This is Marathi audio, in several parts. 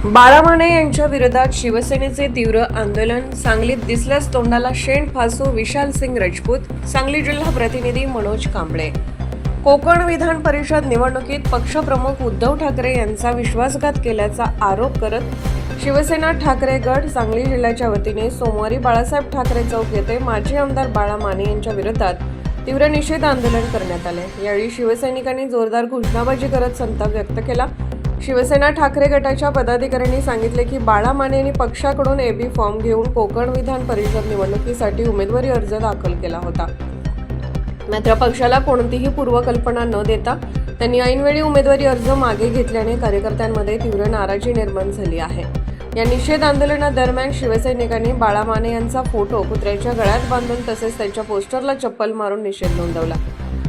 बाळा माने यांच्या विरोधात शिवसेनेचे तीव्र आंदोलन, सांगलीत दिसल्यास तोंडाला शेण फासू विशाल सिंग राजपूत. सांगली जिल्हा प्रतिनिधी मनोज कांबळे. कोकण विधान परिषद निवडणुकीत पक्षप्रमुख उद्धव ठाकरे यांचा विश्वासघात केल्याचा आरोप करत शिवसेना ठाकरे गट सांगली जिल्ह्याच्या वतीने सोमवारी बाळासाहेब ठाकरे चौक येथे माजी आमदार बाळा माने यांच्या विरोधात तीव्र निषेध आंदोलन करण्यात आले. यावेळी शिवसैनिकांनी जोरदार घोषणाबाजी करत संताप व्यक्त केला. शिवसेना ठाकरे गटाच्या पदाधिकाऱ्यांनी सांगितले की बाळा माने यांनी पक्षाकडून एबी फॉर्म घेऊन कोकण विधान परिषद निवडणुकीसाठी उमेदवारी अर्ज दाखल केला होता. मात्र पक्षाला कोणतीही पूर्वकल्पना न देता त्यांनी ऐनवेळी उमेदवारी अर्ज मागे घेतल्याने कार्यकर्त्यांमध्ये तीव्र नाराजी निर्माण झाली आहे. या निषेध आंदोलनादरम्यान शिवसैनिकांनी बाळा माने यांचा फोटो कुत्र्याच्या गळ्यात बांधून तसेच त्यांच्या पोस्टरला चप्पल मारून निषेध नोंदवला.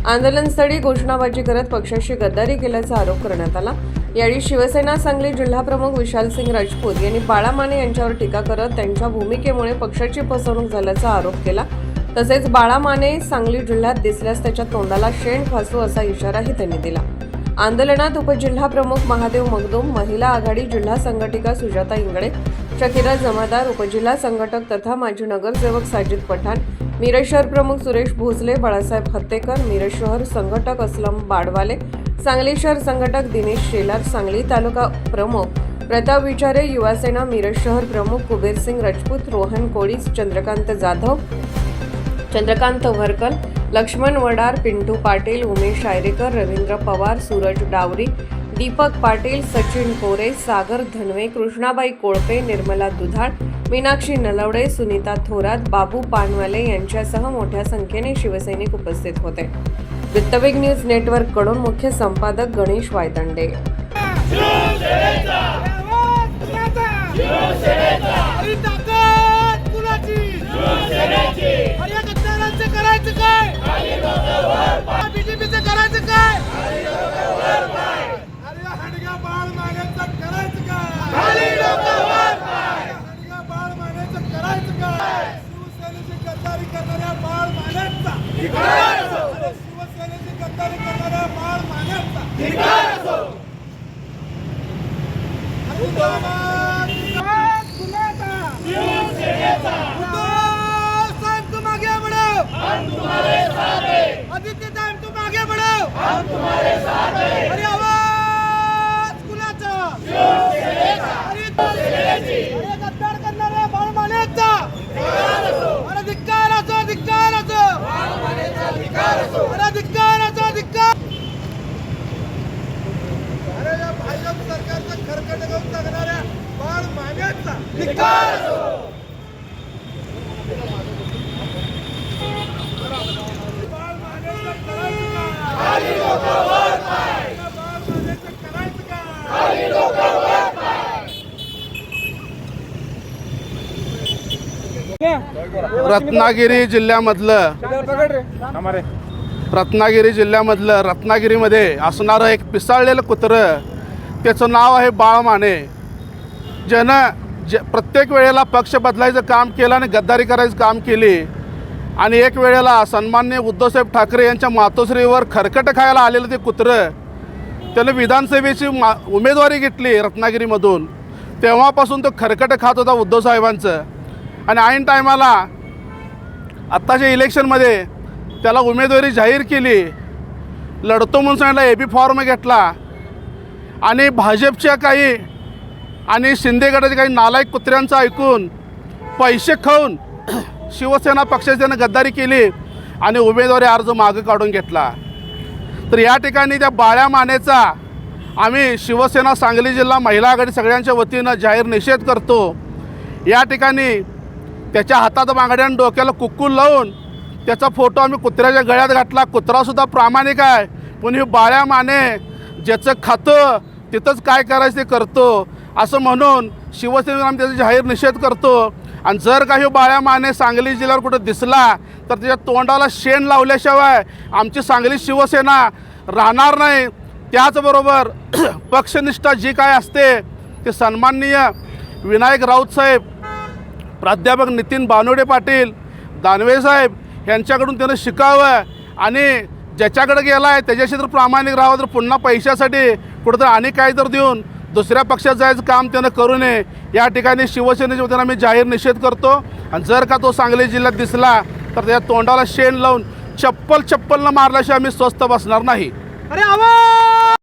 आंदोलनस्थळी घोषणाबाजी करत पक्षाशी गद्दारी केल्याचा आरोप करण्यात आला. यावेळी शिवसेना सांगली जिल्हाप्रमुख विशाल सिंग राजपूत यांनी बाळा माने यांच्यावर टीका करत त्यांच्या भूमिकेमुळे पक्षाची फसवणूक झाल्याचा आरोप केला. तसेच बाळा माने सांगली जिल्ह्यात दिसल्यास त्याच्या तोंडाला शेण फासू असा इशाराही त्यांनी दिला. आंदोलनात उपजिल्हाप्रमुख महादेव मगदूम, महिला आघाडी जिल्हा संघटिका सुजाता इंगळे, शकीरा जमादार, उपजिल्हा संघटक तथा माजी नगरसेवक साजिद पठाण, मिरज शहर प्रमुख सुरेश भोसले, बाळासाहेब हत्तेकर, मिरज शहर संघटक असलम बाडवाले, सांगली शहर संघटक दिनेश शेलार, सांगली तालुका प्रमुख प्रताप विचारे, युवासेना मिरज शहर प्रमुख कुबेरसिंग राजपूत, रोहन कोळी, चंद्रकांत जाधव, चंद्रकांत वरकल, लक्ष्मण वडार, पिंटू पाटील, उमेश शायरेकर, रवींद्र पवार, सूरज डावरी, दीपक पाटील, सचिन कोरे, सागर धनवे, कृष्णाबाई कोळपे, निर्मला दुधाळ, मीनाक्षी नलवडे, सुनीता थोरात, बाबू पानवाले यांच्यासह मोठ्या संख्येने शिवसैनिक उपस्थित होते. वृत्तवेग न्यूज नेटवर्क कडून मुख्य संपादक गणेश वायदंडे. आदित्य टाइम तुम आगे बढ़ो, हम तुम्हारे साथ हैं. अरे आवाज कुणाचा? अरे गद्दार करणाऱ्या बाळ मानेचा अरे धिक्कार असो, धिक्कार असो, अरे धिक्कार असो, धिक्कार. अरे या भाजप सरकारचं खरकट घेऊन टाकणाऱ्या बाळ मानेचा धिक्कार असो. रत्नागिरी रत्नागिरीमध्ये असणारं एक पिसाळलेलं कुत्रं, त्याचं नाव आहे बाळा माने. ज्यानं प्रत्येक वेळेला पक्ष बदलायचं काम केलं आणि गद्दारी करायचं काम केली आणि एक वेळेला सन्माननीय उद्धवसाहेब ठाकरे यांच्या मातोश्रीवर खरकट खायला आलेलं ते कुत्रं, त्यानं विधानसभेची उमेदवारी घेतली रत्नागिरीमधून. तेव्हापासून तो खरकट खात होता उद्धवसाहेबांचं आणि ऐन टायमाला आत्ताच्या इलेक्शनमध्ये त्याला उमेदवारी जाहीर केली. लढतो म्हणून सांगितलं, एबी फॉर्म घेतला आणि भाजपच्या काही आणि शिंदे गटाच्या काही नालायक कुत्र्यांचं ऐकून पैसे खाऊन शिवसेना पक्षाची त्यानं गद्दारी केली आणि उमेदवारी अर्ज मागं काढून घेतला. तर या ठिकाणी त्या बाळ्या मानेचा आम्ही शिवसेना सांगली जिल्हा महिला आघाडी सगळ्यांच्या वतीनं जाहीर निषेध करतो. या ठिकाणी त्याच्या हातात बांगड्यानं डोक्याला कुक्कूल लावून त्याचा फोटो आम्ही कुत्र्याच्या गळ्यात घातला. कुत्रासुद्धा प्रामाणिक आहे, पण ही बाळ्या माने ज्याचं खातं तिथंच काय करायचं ते करतो असं म्हणून शिवसेनेनं आम्ही त्याचा जाहीर निषेध करतो. आणि जर काही बाळ्या माने सांगली जिल्ह्यावर कुठं दिसला तर त्याच्या तोंडाला शेण लावल्याशिवाय आमची सांगली शिवसेना राहणार नाही. त्याचबरोबर पक्षनिष्ठा जी काय असते ते सन्माननीय विनायक राऊत साहेब, प्राध्यापक नितीन बानोडे पाटील, दानवे साहेब यांच्याकडून त्यानं शिकावं आणि ज्याच्याकडे गेला आहे त्याच्याशी जर प्रामाणिक राहावं, तर पुन्हा पैशासाठी कुठंतरी आणि काही तर देऊन दुसऱ्या पक्षात जायचं काम त्यानं करू नये. या ठिकाणी शिवसेनेच्या वतीनं आम्ही जाहीर निषेध करतो. आणि जर का तो सांगली जिल्ह्यात दिसला तर त्या तोंडाला शेण लावून चप्पलनं मारल्याशिवाय आम्ही स्वस्थ बसणार नाही. अरे आवाज